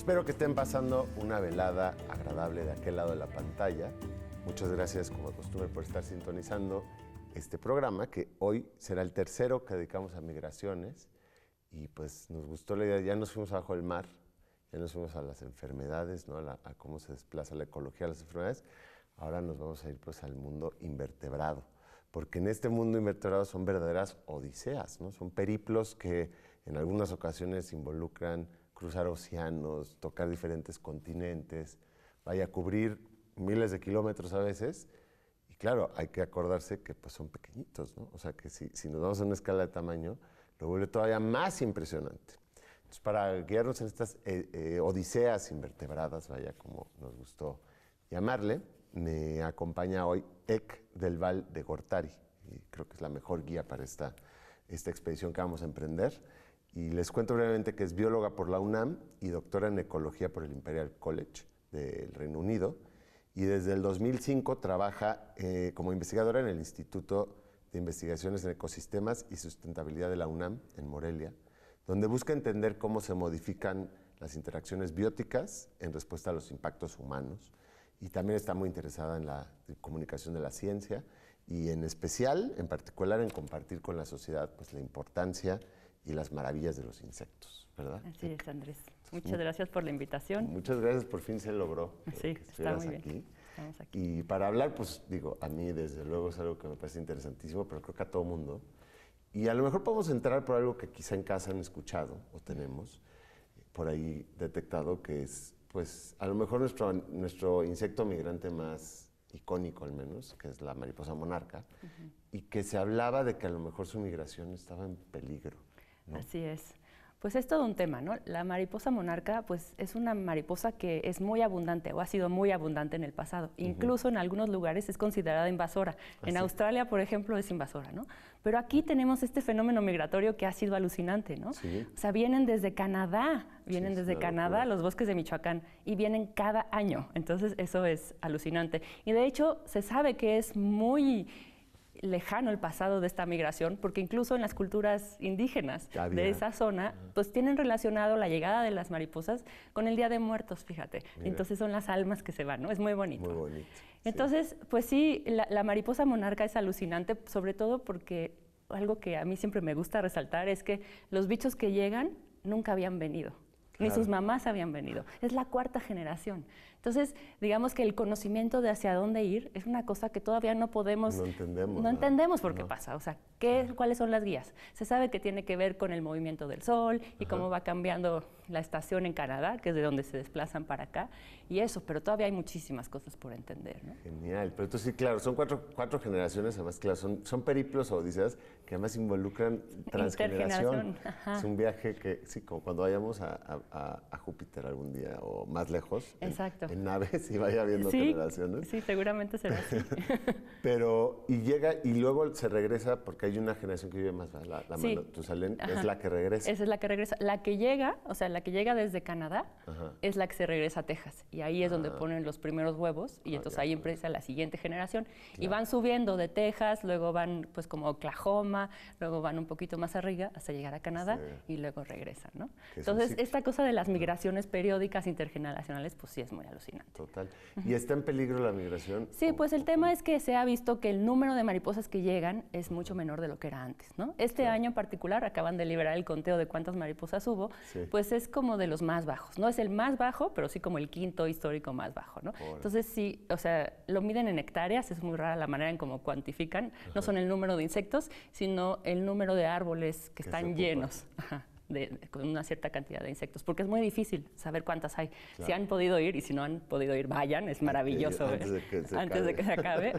Espero que estén pasando una velada agradable de aquel lado de la pantalla. Muchas gracias, como de costumbre, por estar sintonizando este programa, que hoy será el tercero que dedicamos a migraciones. Y pues nos gustó la idea, ya nos fuimos abajo del mar, ya nos fuimos a las enfermedades, ¿no? a cómo se desplaza la ecología de las enfermedades. Ahora nos vamos a ir pues al mundo invertebrado, porque en este mundo invertebrado son verdaderas odiseas, ¿no? Son periplos que en algunas ocasiones involucran cruzar océanos, tocar diferentes continentes, vaya a cubrir miles de kilómetros a veces. Y claro, hay que acordarse que pues son pequeñitos, ¿no? O sea que si nos vamos a una escala de tamaño, lo vuelve todavía más impresionante. Entonces, para guiarnos en estas odiseas invertebradas, vaya como nos gustó llamarle, me acompaña hoy Ek del Val de Gortari. Y creo que es la mejor guía para esta expedición que vamos a emprender. Y les cuento brevemente que es bióloga por la UNAM y doctora en ecología por el Imperial College del Reino Unido. Y desde el 2005 trabaja como investigadora en el Instituto de Investigaciones en Ecosistemas y Sustentabilidad de la UNAM, en Morelia, donde busca entender cómo se modifican las interacciones bióticas en respuesta a los impactos humanos. Y también está muy interesada en la comunicación de la ciencia y en especial, en particular, en compartir con la sociedad pues, la importancia y las maravillas de los insectos, ¿verdad? Así es, Andrés. Muchas gracias por la invitación. Muchas gracias, por fin se logró sí, que estuvieras está muy aquí. Bien. Estamos aquí. Y para hablar, pues digo, a mí desde luego es algo que me parece interesantísimo, pero creo que a todo mundo. Y a lo mejor podemos entrar por algo que quizá en casa han escuchado o tenemos por ahí detectado, que es, pues, a lo mejor nuestro insecto migrante más icónico al menos, que es la mariposa monarca, y que se hablaba de que a lo mejor su migración estaba en peligro, ¿no? Así es. Pues es todo un tema, ¿no? La mariposa monarca, pues es una mariposa que es muy abundante o ha sido muy abundante en el pasado. Incluso en algunos lugares es considerada invasora. En Australia, por ejemplo, es invasora, ¿no? Pero aquí tenemos este fenómeno migratorio que ha sido alucinante, ¿no? Sí. O sea, vienen desde Canadá, los bosques de Michoacán, y vienen cada año. Entonces, eso es alucinante. Y de hecho, se sabe que es muy lejano el pasado de esta migración, porque incluso en las culturas indígenas de esa zona, pues tienen relacionado la llegada de las mariposas con el Día de Muertos, fíjate. Mira. Entonces son las almas que se van, ¿no? Es muy bonito. Muy bonito. Entonces, pues sí, la mariposa monarca es alucinante, sobre todo porque algo que a mí siempre me gusta resaltar es que los bichos que llegan nunca habían venido. Ni sus mamás habían venido. Es la cuarta generación. Entonces, digamos que el conocimiento de hacia dónde ir es una cosa que todavía no podemos... No entendemos. No entendemos por qué pasa. O sea, ¿cuáles son las guías? Se sabe que tiene que ver con el movimiento del sol y cómo va cambiando la estación en Canadá, que es de donde se desplazan para acá, y eso, pero todavía hay muchísimas cosas por entender, ¿no? Genial. Pero entonces sí, claro, son cuatro generaciones, además, claro, son periplos o odiseas que además involucran transgeneración. Es un viaje que, sí, como cuando vayamos a Júpiter algún día o más lejos. Exacto. En naves y vaya viendo generaciones. Sí, seguramente será así. Pero, y llega y luego se regresa porque hay una generación que vive más, la Matusalén, es la que regresa. Esa es la que regresa. La que llega, o sea, la que llega desde Canadá, es la que se regresa a Texas. Y ahí es donde ponen los primeros huevos y entonces ahí empieza la siguiente generación. Claro. Y van subiendo de Texas, luego van pues como a Oklahoma, luego van un poquito más arriba hasta llegar a Canadá y luego regresan, ¿no? Entonces, esta cosa de las migraciones periódicas intergeneracionales, pues sí es muy alucinante. Total. ¿Y está en peligro la migración? Sí, pues el tema es que se ha visto que el número de mariposas que llegan es mucho menor de lo que era antes, ¿no? Este año en particular, acaban de liberar el conteo de cuántas mariposas hubo, pues es como de los más bajos. No es el más bajo, pero sí como el quinto histórico más bajo, ¿no? Entonces sí, o sea, lo miden en hectáreas, es muy rara la manera en cómo cuantifican. No son el número de insectos, sino el número de árboles que están llenos. Con una cierta cantidad de insectos, porque es muy difícil saber cuántas hay. Claro. Si han podido ir y si no han podido ir, vayan, es maravilloso. Antes de que se acabe.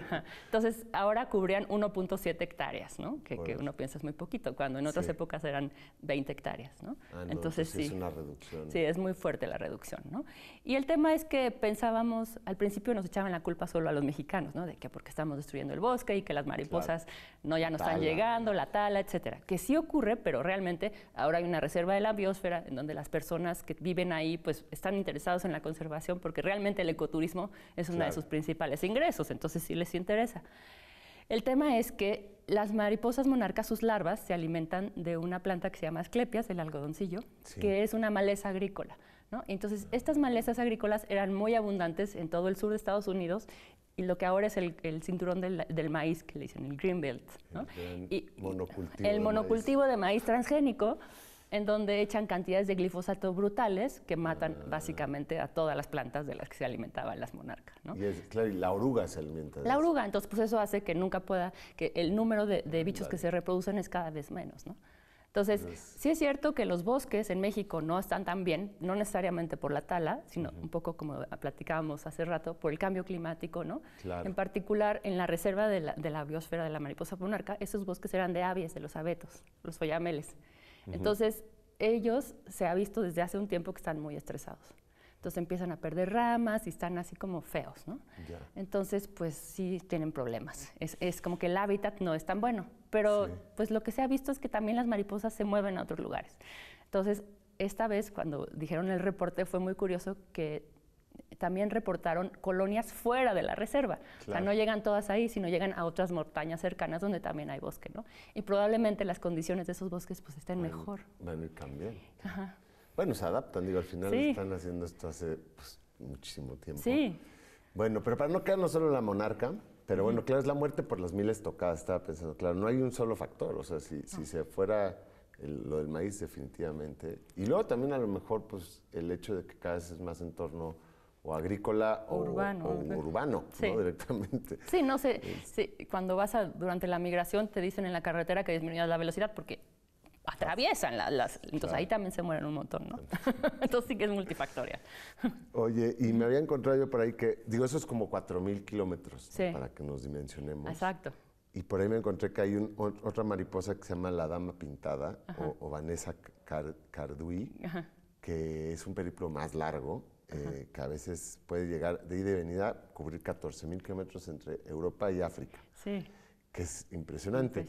Entonces, ahora cubrían 1.7 hectáreas, ¿no? Que uno piensa es muy poquito, cuando en otras épocas eran 20 hectáreas, ¿no? Entonces sí. Es una reducción. Sí, es muy fuerte la reducción, ¿no? Y el tema es que pensábamos, al principio nos echaban la culpa solo a los mexicanos, ¿no? De que porque estamos destruyendo el bosque y que las mariposas ya no están llegando, la tala, etcétera. Que sí ocurre, pero realmente ahora hay una reserva de la biosfera en donde las personas que viven ahí pues están interesados en la conservación porque realmente el ecoturismo es uno de sus principales ingresos, entonces sí les interesa. El tema es que las mariposas monarcas, sus larvas, se alimentan de una planta que se llama asclepias, el algodoncillo, que es una maleza agrícola. ¿no? Entonces, estas malezas agrícolas eran muy abundantes en todo el sur de Estados Unidos y lo que ahora es el cinturón del maíz, que le dicen el Green Belt, ¿no? El monocultivo de maíz transgénico, en donde echan cantidades de glifosato brutales que matan básicamente a todas las plantas de las que se alimentaban las monarcas, ¿no? Claro, y la oruga se alimenta de la oruga, entonces pues eso hace que nunca pueda, que el número de bichos que se reproducen es cada vez menos, ¿no? Entonces, sí es cierto que los bosques en México no están tan bien, no necesariamente por la tala, sino un poco como platicábamos hace rato, por el cambio climático, ¿no? Claro. En particular, en la reserva de la biosfera de la mariposa monarca, esos bosques eran de aves, de los abetos, los follameles. Entonces, ellos se ha visto desde hace un tiempo que están muy estresados. Entonces empiezan a perder ramas y están así como feos, ¿no? Entonces, pues sí tienen problemas. Es como que el hábitat no es tan bueno. Pero pues lo que se ha visto es que también las mariposas se mueven a otros lugares. Entonces, esta vez cuando dijeron el reporte fue muy curioso que también reportaron colonias fuera de la reserva. Claro. O sea, no llegan todas ahí, sino llegan a otras montañas cercanas donde también hay bosque, ¿no? Y probablemente las condiciones de esos bosques pues estén mejor. Van a ir cambiando. Ajá. Bueno, se adaptan, digo, al final están haciendo esto hace pues, muchísimo tiempo. Sí. Bueno, pero para no quedarnos solo en la monarca, pero bueno, claro, es la muerte por las miles tocadas, estaba pensando, claro, no hay un solo factor, o sea, si se fuera lo del maíz definitivamente, y luego también a lo mejor pues el hecho de que cada vez es más entorno o agrícola o urbano, ¿no? Directamente. Sí, no sé, cuando vas durante la migración te dicen en la carretera que disminuyas la velocidad porque atraviesan entonces ahí también se mueren un montón, ¿no? Entonces sí que es multifactorial. Oye, y me había encontrado yo por ahí que, digo, eso es como 4,000 kilómetros, ¿no? Para que nos dimensionemos. Exacto. Y por ahí me encontré que hay otra mariposa que se llama la dama pintada o Vanessa Cardui, que es un periplo más largo, que a veces puede llegar de ida y venida, cubrir 14,000 kilómetros entre Europa y África. Sí. Que es impresionante.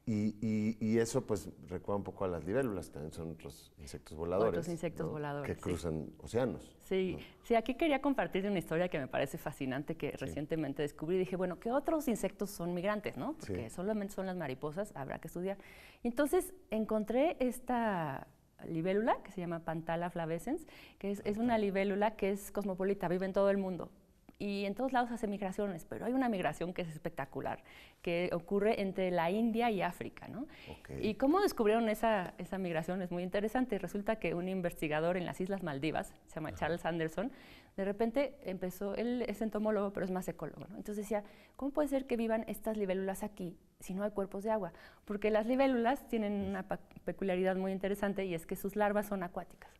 Y eso pues recuerda un poco a las libélulas, también son otros insectos voladores. Otros insectos voladores. Que cruzan océanos. Sí, ¿no? Sí, aquí quería compartir una historia que me parece fascinante que recientemente descubrí. Dije, bueno, ¿qué otros insectos son migrantes, no? Porque solamente son las mariposas, habrá que estudiar. Y entonces encontré esta libélula que se llama Panthala flavescens, que es una libélula que es cosmopolita, vive en todo el mundo. Y en todos lados hace migraciones, pero hay una migración que es espectacular, que ocurre entre la India y África, ¿no? Y cómo descubrieron esa migración es muy interesante. Resulta que un investigador en las Islas Maldivas, se llama Charles Anderson, de repente empezó, él es entomólogo, pero es más ecólogo, ¿no? Entonces decía, ¿cómo puede ser que vivan estas libélulas aquí si no hay cuerpos de agua? Porque las libélulas tienen una peculiaridad muy interesante y es que sus larvas son acuáticas.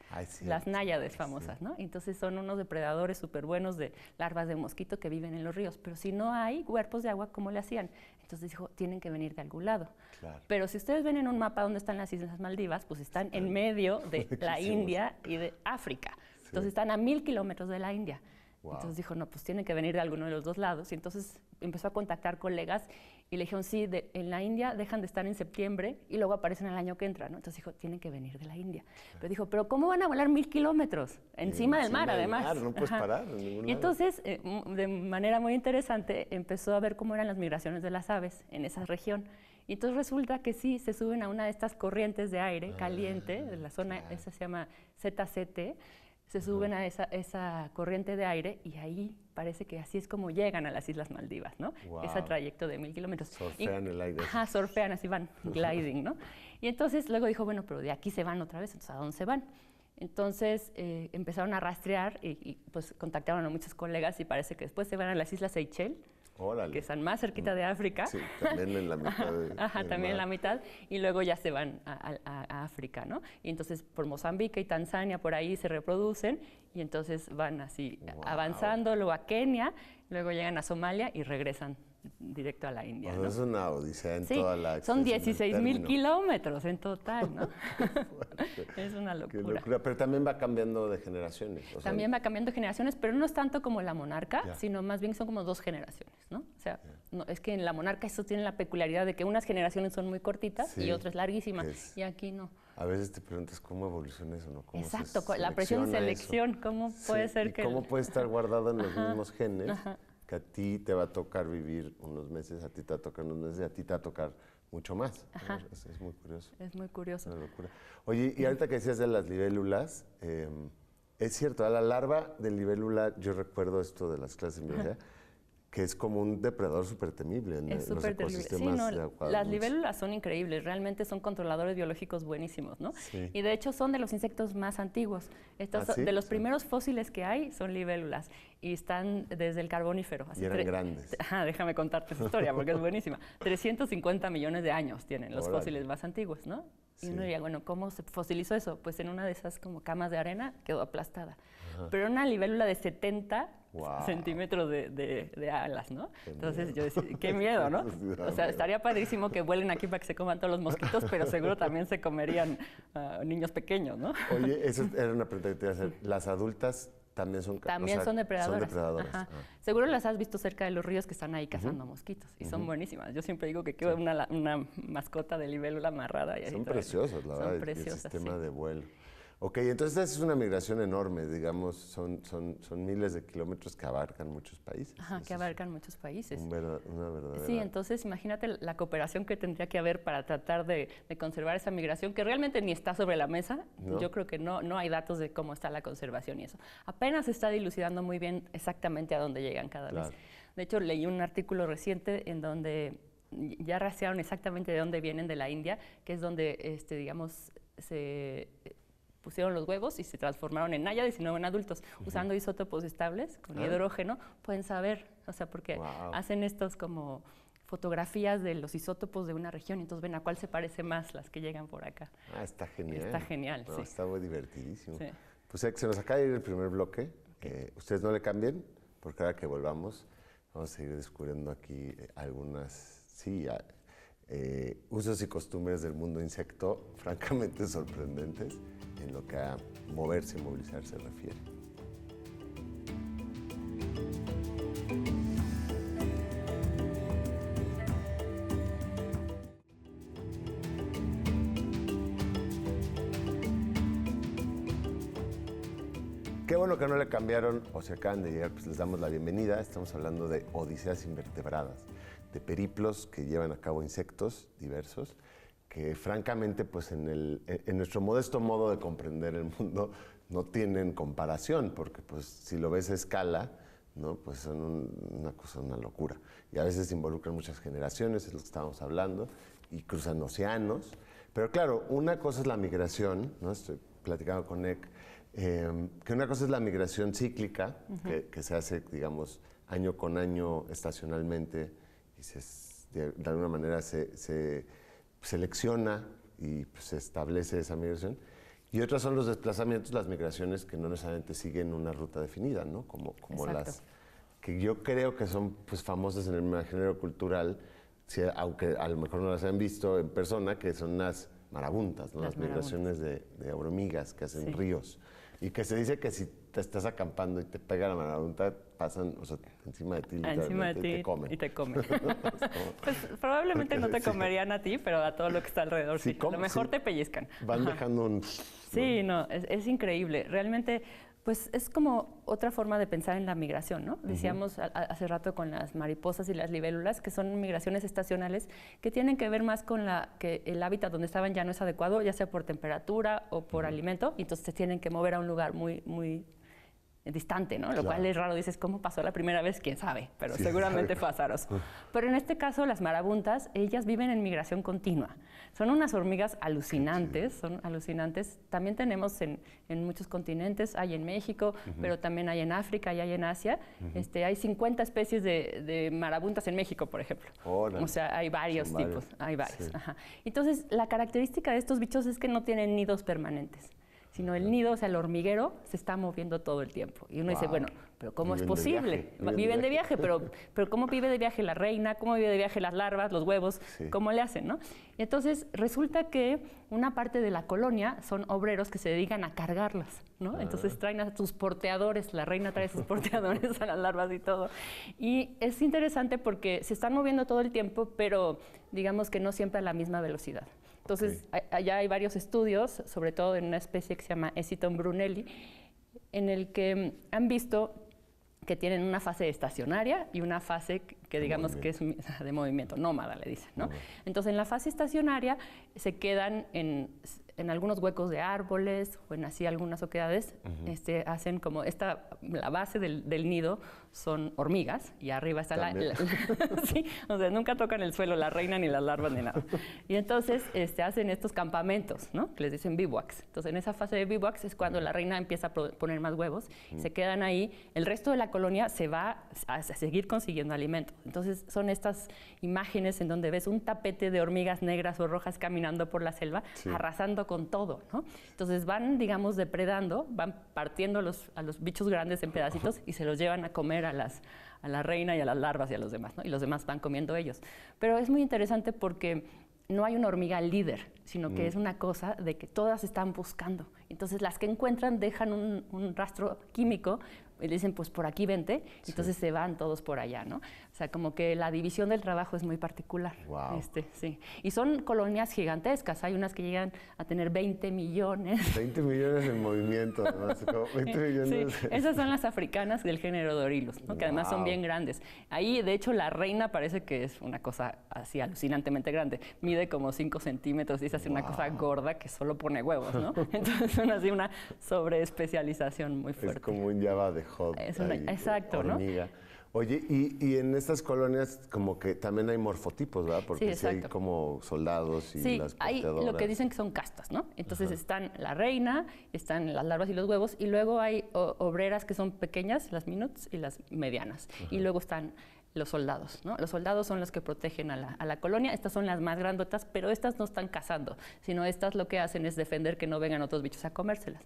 Las náyades famosas, ¿no? Entonces son unos depredadores súper buenos de larvas de mosquito que viven en los ríos, pero si no hay cuerpos de agua, ¿cómo le hacían? Entonces dijo, tienen que venir de algún lado. Pero si ustedes ven en un mapa dónde están las Islas Maldivas, pues están en medio de la India y de África. Entonces están a 1,000 kilómetros de la India. Entonces dijo, no, pues tienen que venir de alguno de los dos lados. Y entonces empezó a contactar colegas y le dijeron, sí, en la India dejan de estar en septiembre y luego aparecen el año que entra, ¿no? Entonces dijo, tienen que venir de la India. Pero dijo, ¿pero cómo van a volar 1,000 kilómetros? Encima del mar, además. Mar, no puedes parar en ningún lado. Y entonces, de manera muy interesante, empezó a ver cómo eran las migraciones de las aves en esa región. Y entonces resulta que sí, se suben a una de estas corrientes de aire caliente, de la zona, esa se llama ZCT, se suben a esa corriente de aire y ahí parece que así es como llegan a las Islas Maldivas, ¿no? Ese trayecto de 1,000 kilómetros. Surfean el aire. Surfean, así van, gliding, ¿no? Y entonces luego dijo, bueno, pero de aquí se van otra vez, entonces ¿a dónde se van? Entonces empezaron a rastrear y pues contactaron a muchos colegas y parece que después se van a las Islas Seychelles, que están más cerquita de África. Sí, también en la mitad. También en la mitad. Y luego ya se van a África, ¿no? Y entonces por Mozambique y Tanzania, por ahí se reproducen y entonces van así avanzando, luego a Kenia, luego llegan a Somalia y regresan directo a la India, ¿no? Es una odisea en toda la son 16,000 kilómetros en total, ¿no? Es una locura. Qué locura. Pero también va cambiando de generaciones. También va cambiando de generaciones, pero no es tanto como la monarca, sino más bien son como 2 generaciones, ¿no? O sea, no, es que en la monarca eso tiene la peculiaridad de que unas generaciones son muy cortitas y otras larguísimas, y aquí no. A veces te preguntas cómo evoluciona eso, ¿no? ¿Cómo Exacto, la presión de selección, ¿cómo puede ser que...? ¿Cómo puede estar guardado en los mismos genes? Que a ti te va a tocar vivir unos meses, a ti te va a tocar unos meses, y a ti te va a tocar mucho más. Es muy curioso. Es muy curioso. Una locura. Oye, y ahorita que decías de las libélulas, Es cierto, a la larva de libélula, yo recuerdo esto de las clases de biología, que es como un depredador súper temible en los ecosistemas de agua. Las libélulas son increíbles, realmente son controladores biológicos buenísimos, ¿no? Sí. Y de hecho son de los insectos más antiguos. ¿Sí? De los primeros fósiles que hay son libélulas y están desde el Carbonífero. Y eran grandes. Déjame contarte esa historia porque es buenísima. 350 millones de años tienen los fósiles más antiguos, ¿no? Y uno diría, bueno, ¿cómo se fosilizó eso? Pues en una de esas como camas de arena quedó aplastada. Ajá. Pero una libélula de 70 centímetros de alas, ¿no? Entonces yo decía, qué miedo, ¿no? O sea, estaría padrísimo que vuelen aquí para que se coman todos los mosquitos, pero seguro también se comerían niños pequeños, ¿no? Oye, eso era una pregunta que te iba a hacer. ¿Las adultas también son son depredadoras? Son depredadoras. Ajá. Seguro las has visto cerca de los ríos que están ahí cazando mosquitos y son buenísimas. Yo siempre digo que quiero una mascota de libélula amarrada. Y son preciosas, la verdad, el sistema de vuelo. Ok, entonces esa es una migración enorme, digamos, son miles de kilómetros que abarcan muchos países. Ajá, que abarcan muchos países. Una verdadera... Sí, entonces imagínate la cooperación que tendría que haber para tratar de conservar esa migración, que realmente ni está sobre la mesa. ¿No? Yo creo que no hay datos de cómo está la conservación y eso. Apenas se está dilucidando muy bien exactamente a dónde llegan cada vez. De hecho, leí un artículo reciente en donde ya rastrearon exactamente de dónde vienen, de la India, que es donde, digamos, se pusieron los huevos y se transformaron en náyades y no en adultos. Usando isótopos estables con hidrógeno, pueden saber, o sea, porque hacen estos como fotografías de los isótopos de una región y entonces ven a cuál se parece más las que llegan por acá. Está genial. Está genial, sí. Está muy divertidísimo. Sí. Pues se nos acaba de ir el primer bloque. Ustedes no le cambien, porque ahora que volvamos vamos a seguir descubriendo aquí algunas, usos y costumbres del mundo insecto francamente sorprendentes en lo que a moverse y movilizar se refiere. Qué bueno que no le cambiaron o se acaban de llegar, pues les damos la bienvenida. Estamos hablando de odiseas invertebradas, de periplos que llevan a cabo insectos diversos, que francamente pues en nuestro modesto modo de comprender el mundo no tienen comparación, porque pues si lo ves a escala, ¿no? Pues son una locura. Y a veces involucran muchas generaciones, es lo que estábamos hablando, y cruzan océanos. Pero claro, una cosa es la migración, ¿no? Estoy platicando con Nick, que una cosa es la migración cíclica, que se hace, digamos, año con año estacionalmente, y de alguna manera se selecciona y pues, se establece esa migración. Y otras son los desplazamientos, las migraciones que no necesariamente siguen una ruta definida, ¿no? Como las que yo creo que son pues, famosas en el imaginario cultural, aunque a lo mejor no las han visto en persona, que son las marabuntas, ¿no? Las migraciones de hormigas que hacen ríos. Y que se dice que si te estás acampando y te pega la marabunta, pasan, o sea, encima de ti, literalmente, y te comen. Y te comen. Pues probablemente no te comerían a ti, pero a todo lo que está alrededor. Sí, a lo mejor te pellizcan. Van dejando un... Sí, no, es increíble. Realmente, pues es como otra forma de pensar en la migración, ¿no? Decíamos hace rato con las mariposas y las libélulas, que son migraciones estacionales que tienen que ver más con que el hábitat donde estaban ya no es adecuado, ya sea por temperatura o por alimento, y entonces se tienen que mover a un lugar muy distante, ¿no? Lo cual es raro, dices, ¿cómo pasó la primera vez? ¿Quién sabe? Pero seguramente fue azaroso. Pero en este caso, las marabuntas, ellas viven en migración continua. Son unas hormigas alucinantes, son alucinantes. También tenemos en muchos continentes, hay en México, pero también hay en África y hay en Asia. Hay 50 especies de marabuntas en México, por ejemplo. O sea, hay varios tipos, hay varios. Sí. Entonces, la característica de estos bichos es que no tienen nidos permanentes, sino el nido, o sea, el hormiguero, se está moviendo todo el tiempo. Y uno dice, bueno, ¿pero cómo es posible? Viven de viaje, pero ¿cómo vive de viaje la reina? ¿Cómo vive de viaje las larvas, los huevos? ¿Cómo le hacen, no? Y entonces, resulta que una parte de la colonia son obreros que se dedican a cargarlas, ¿no? Entonces, traen a sus porteadores, la reina trae sus porteadores a las larvas y todo. Y es interesante porque se están moviendo todo el tiempo, pero digamos que no siempre a la misma velocidad. Entonces, allá hay varios estudios, sobre todo en una especie que se llama Eciton brunelli, en el que han visto que tienen una fase estacionaria y una fase que digamos que es de movimiento, nómada le dicen, ¿no? Entonces, en la fase estacionaria se quedan en algunos huecos de árboles o en así algunas oquedades, hacen como la base del nido son hormigas y arriba está sí, o sea, nunca tocan el suelo la reina ni las larvas ni nada. Y entonces hacen estos campamentos, ¿no? Que les dicen bivouacs. Entonces en esa fase de bivouacs es cuando la reina empieza a poner más huevos, se quedan ahí, el resto de la colonia se va a seguir consiguiendo alimento. Entonces son estas imágenes en donde ves un tapete de hormigas negras o rojas caminando por la selva, arrasando con todo, ¿no? Entonces van, digamos, depredando, van partiendo a los bichos grandes en pedacitos y se los llevan a comer a la reina y a las larvas y a los demás, ¿no? Y los demás van comiendo ellos. Pero es muy interesante porque no hay una hormiga líder, sino que es una cosa de que todas están buscando. Entonces las que encuentran dejan un rastro químico y le dicen, pues por aquí vente, entonces se van todos por allá, ¿no? O sea, como que la división del trabajo es muy particular. Wow. Sí. Y son colonias gigantescas, hay unas que llegan a tener 20 millones. 20 millones en movimiento, además, 20 millones. Sí, esas son las africanas del género Dorilus, ¿no? Que además son bien grandes. Ahí, de hecho, la reina parece que es una cosa así alucinantemente grande. Mide como 5 centímetros y es así una cosa gorda que solo pone huevos, ¿no? Entonces son así una sobreespecialización muy fuerte. Es como un Java de hot. Exacto, hormiga. ¿No? Oye, y en estas colonias como que también hay morfotipos, ¿verdad? Porque sí hay como soldados y las porteadoras. Hay lo que dicen que son castas, ¿no? Entonces están la reina, están las larvas y los huevos, y luego hay obreras que son pequeñas, las minuts y las medianas. Y luego están los soldados, ¿no? Los soldados son los que protegen a la colonia. Estas son las más grandotas, pero estas no están cazando, sino estas lo que hacen es defender que no vengan otros bichos a comérselas.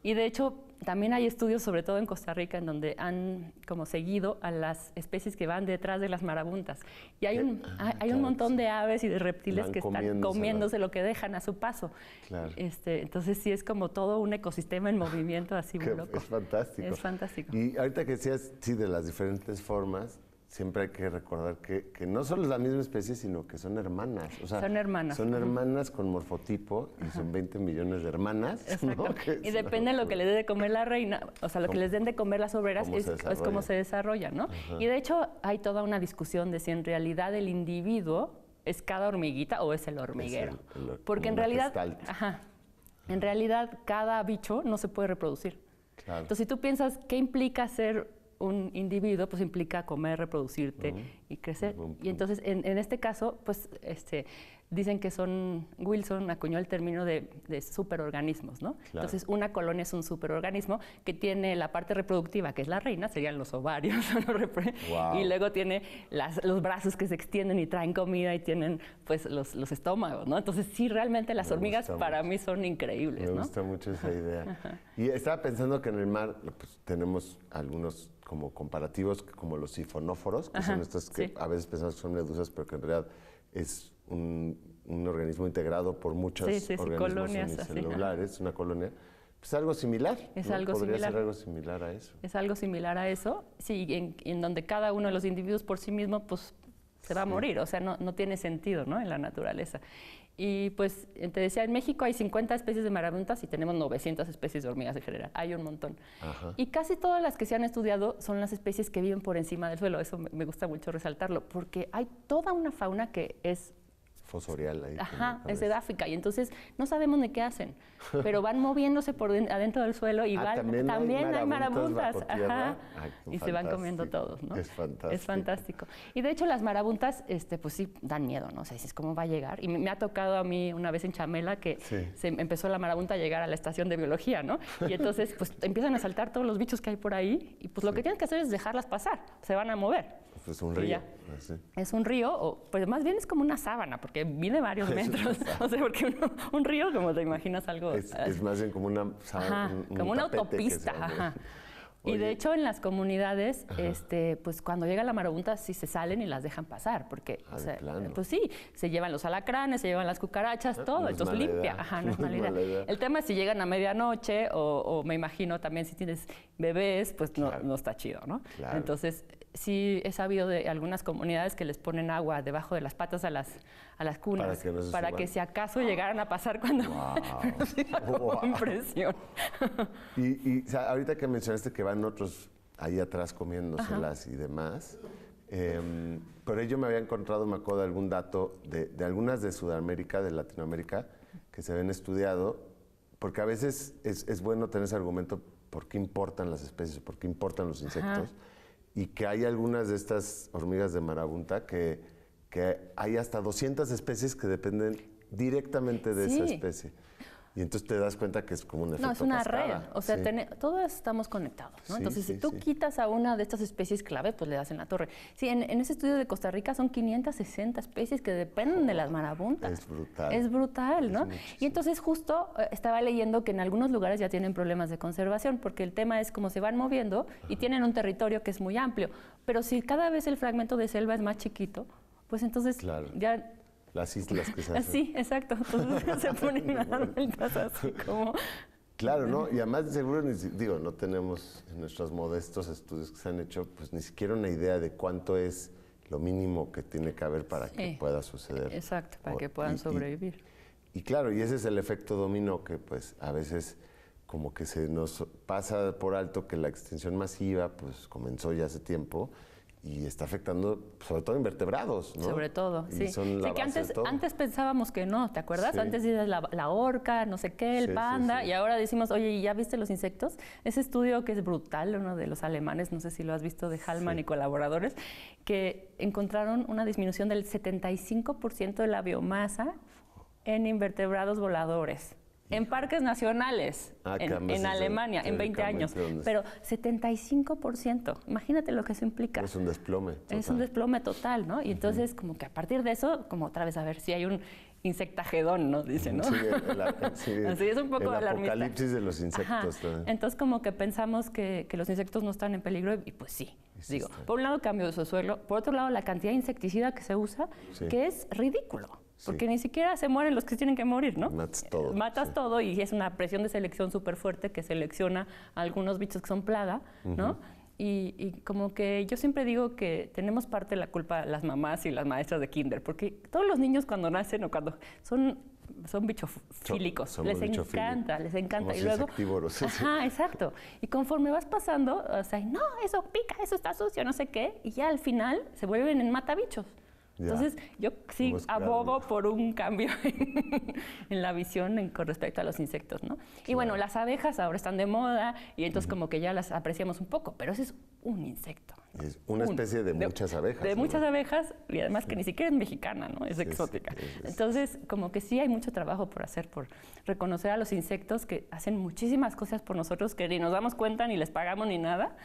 Y de hecho, también hay estudios, sobre todo en Costa Rica, en donde han como seguido a las especies que van detrás de las marabuntas. Y hay un montón de aves y de reptiles que están comiéndose lo que dejan a su paso. Claro. Entonces sí es como todo un ecosistema en movimiento así muy loco. Es fantástico. Es fantástico. Y ahorita que decías, sí, de las diferentes formas, siempre hay que recordar que no solo es la misma especie, sino que son hermanas. O sea, son hermanas. Son hermanas con morfotipo y son 20 millones de hermanas. Exacto. ¿No? Y depende de lo que le dé de comer la reina, o sea, lo que les den de comer las obreras es cómo se desarrolla, ¿no? Y de hecho hay toda una discusión de si en realidad el individuo es cada hormiguita o es el hormiguero. Porque en realidad, en realidad cada bicho no se puede reproducir. Claro. Entonces, si tú piensas qué implica ser un individuo, pues implica comer, reproducirte y crecer. Y entonces, en este caso, pues dicen que Wilson acuñó el término de superorganismos, ¿no? Claro. Entonces, una colonia es un superorganismo que tiene la parte reproductiva, que es la reina, serían los ovarios, y luego tiene los brazos que se extienden y traen comida y tienen, pues, los estómagos, ¿no? Entonces, sí, realmente las hormigas para mí son increíbles, ¿no? Me gusta mucho esa idea. Y estaba pensando que en el mar, pues, tenemos algunos como comparativos, como los sifonóforos, que son estos que a veces pensamos que son medusas, pero que en realidad es un organismo integrado por muchos organismos colonias unicelulares, una colonia. Pues algo similar. Podría ser algo similar a eso. Es algo similar a eso, sí, en donde cada uno de los individuos por sí mismo pues se va a morir, o sea, no tiene sentido, ¿no? En la naturaleza. Y pues, te decía, en México hay 50 especies de marabuntas y tenemos 900 especies de hormigas en general. Hay un montón. Y casi todas las que se han estudiado son las especies que viven por encima del suelo. Eso me gusta mucho resaltarlo, porque hay toda una fauna que es fosorial ahí. Es edáfica, y entonces no sabemos ni qué hacen, pero van moviéndose por adentro del suelo y también hay marabuntas. Y se van comiendo todos, ¿no? Es fantástico. Es fantástico. Y de hecho las marabuntas, pues sí, dan miedo, ¿no? O sea, dices, ¿cómo va a llegar? Y me ha tocado a mí una vez en Chamela que se empezó la marabunta a llegar a la estación de biología, ¿no? Y entonces, pues empiezan a saltar todos los bichos que hay por ahí, y pues lo que tienen que hacer es dejarlas pasar, se van a mover. Pues es un río. Es un río, o pues más bien es como una sábana, porque mide varios metros. O sea, porque un río, como te imaginas, algo... Es más bien como una sábana, como una autopista. Y de hecho en las comunidades, pues cuando llega la marabunta sí se salen y las dejan pasar, porque, pues sí, se llevan los alacranes, se llevan las cucarachas, todo, entonces limpia. No es mala idea. El tema es si llegan a medianoche o me imagino también si tienes bebés, pues no está chido, ¿no? Claro. Entonces sí he sabido de algunas comunidades que les ponen agua debajo de las patas a las cunas para que si acaso llegaran a pasar cuando... ¡Wow! Impresión. Y o sea, ahorita que mencionaste que van otros ahí atrás comiéndoselas y demás, pero yo me había encontrado, me acuerdo de algún dato de algunas de Sudamérica, de Latinoamérica, que se habían estudiado, porque a veces es bueno tener ese argumento por qué importan las especies, por qué importan los insectos, y que hay algunas de estas hormigas de marabunta que hay hasta 200 especies que dependen directamente de esa especie. Y entonces te das cuenta que es como un efecto No, es una cascada. red. O sea, todos estamos conectados, ¿no? Entonces, si tú quitas a una de estas especies clave, pues le das en la torre. Sí, en ese estudio de Costa Rica son 560 especies que dependen de las marabuntas. Es brutal. Es brutal, ¿no? Y entonces justo estaba leyendo que en algunos lugares ya tienen problemas de conservación, porque el tema es cómo se van moviendo y tienen un territorio que es muy amplio. Pero si cada vez el fragmento de selva es más chiquito, pues entonces ya... Las islas que se hacen. Sí, exacto. Entonces se ponen a dar vueltas así como... Claro, ¿no? Y además seguro, no tenemos en nuestros modestos estudios que se han hecho, pues ni siquiera una idea de cuánto es lo mínimo que tiene que haber para que pueda suceder. Exacto, para que puedan sobrevivir. Y claro, y ese es el efecto dominó que pues a veces como que se nos pasa por alto que la extinción masiva pues comenzó ya hace tiempo y está afectando sobre todo invertebrados, ¿no? Sobre todo, y son la que base de todo. antes pensábamos que no, ¿te acuerdas? Antes dices la orca, no sé qué, el panda, y ahora decimos, oye, ¿y ya viste los insectos? Ese estudio que es brutal, uno de los alemanes, no sé si lo has visto, de Hallman y colaboradores, que encontraron una disminución del 75% de la biomasa en invertebrados voladores. En parques nacionales, en Alemania, en 20 años. Pero 75%. Imagínate lo que eso implica. Es un desplome. Es un desplome total, ¿no? Y entonces, como que a partir de eso, como otra vez a ver si hay un insectagedón, ¿no? Dice, ¿no? Sí, así es un poco el alarmista. apocalipsis de los insectos. Entonces, como que pensamos que los insectos no están en peligro y pues sí. Digo, por un lado, cambio de suelo. Por otro lado, la cantidad de insecticida que se usa, que es ridículo. Porque ni siquiera se mueren los que tienen que morir, ¿no? Matas todo. Matas todo y es una presión de selección súper fuerte que selecciona a algunos bichos que son plaga, ¿no? Y como que yo siempre digo que tenemos parte de la culpa las mamás y las maestras de kinder, porque todos los niños cuando nacen o cuando son bichofílicos, les encanta. Somos y luego, insectívoros. Exacto. Y conforme vas pasando, o sea, no, eso pica, eso está sucio, no sé qué, y ya al final se vuelven en matabichos. Entonces, yo sí abogo por un cambio en la visión con respecto a los insectos, ¿no? Y bueno, las abejas ahora están de moda y entonces como que ya las apreciamos un poco, pero ese es un insecto, ¿no? Es una especie de muchas abejas. De muchas abejas y además que ni siquiera es mexicana, ¿no? Es exótica. Entonces, como que sí hay mucho trabajo por hacer, por reconocer a los insectos que hacen muchísimas cosas por nosotros que ni nos damos cuenta, ni les pagamos, ni nada.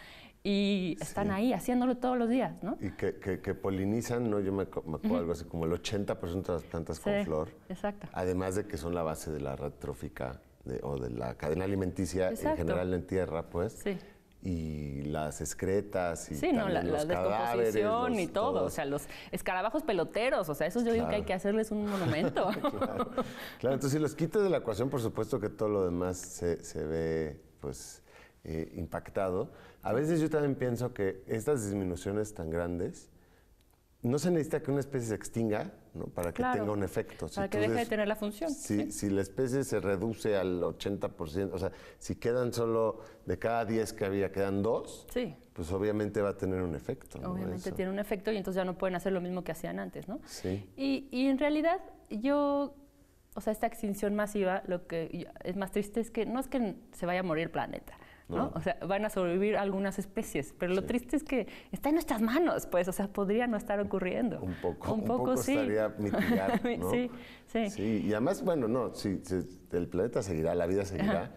Y están ahí haciéndolo todos los días, ¿no? Y que polinizan, ¿no? Yo me acuerdo algo así como el 80% de las plantas con flor. Exacto. Además de que son la base de la red trófica o de la cadena alimenticia en general en tierra, pues. Sí. Y las excretas y la descomposición y todo. O sea, los escarabajos peloteros, o sea, esos yo digo que hay que hacerles un monumento. Claro, entonces si los quitas de la ecuación, por supuesto que todo lo demás se ve, pues, impactado. A veces yo también pienso que estas disminuciones tan grandes, no se necesita que una especie se extinga, ¿no? Para que tenga un efecto. Para que deje de tener la función. Si la especie se reduce al 80%, o sea, si quedan solo de cada 10 que había, quedan 2, pues obviamente va a tener un efecto, ¿no? Obviamente tiene un efecto y entonces ya no pueden hacer lo mismo que hacían antes, ¿no? Sí. Y en realidad o sea, esta extinción masiva, lo que es más triste es que no es que se vaya a morir el planeta, ¿no? O sea, van a sobrevivir algunas especies, pero lo triste es que está en nuestras manos, pues, o sea, podría no estar ocurriendo. Un poco estaría mitigar, ¿no? Sí, y además, bueno, el planeta seguirá, la vida seguirá,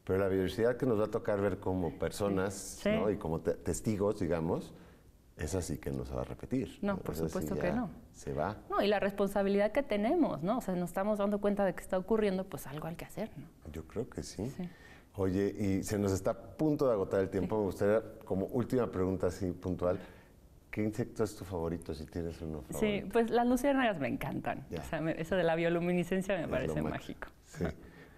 pero la biodiversidad que nos va a tocar ver como personas, ¿no? Y como testigos, digamos, esa sí que no se va a repetir. No, por supuesto que no. Se va. No, y la responsabilidad que tenemos, ¿no? O sea, nos estamos dando cuenta de que está ocurriendo, pues algo hay que hacer, ¿no? Yo creo que sí. Oye, y se nos está a punto de agotar el tiempo. Me gustaría, como última pregunta así puntual, ¿qué insecto es tu favorito, si tienes uno favorito? Sí, pues las luciérnagas me encantan. O sea, eso de la bioluminiscencia me parece mágico. Sí,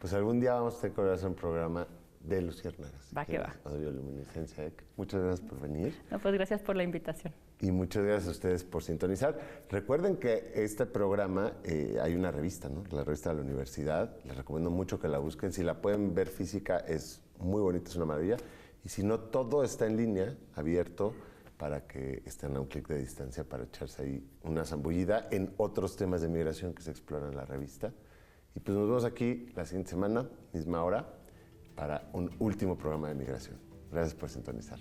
pues algún día vamos a tener que hacer un programa de luciérnagas. Va que va. De bioluminiscencia. Muchas gracias por venir. No, pues gracias por la invitación. Y muchas gracias a ustedes por sintonizar. Recuerden que este programa, hay una revista, ¿no? La revista de la universidad. Les recomiendo mucho que la busquen. Si la pueden ver física, es muy bonita, es una maravilla. Y si no, todo está en línea, abierto, para que estén a un clic de distancia para echarse ahí una zambullida en otros temas de migración que se exploran en la revista. Y pues nos vemos aquí la siguiente semana, misma hora, para un último programa de migración. Gracias por sintonizar.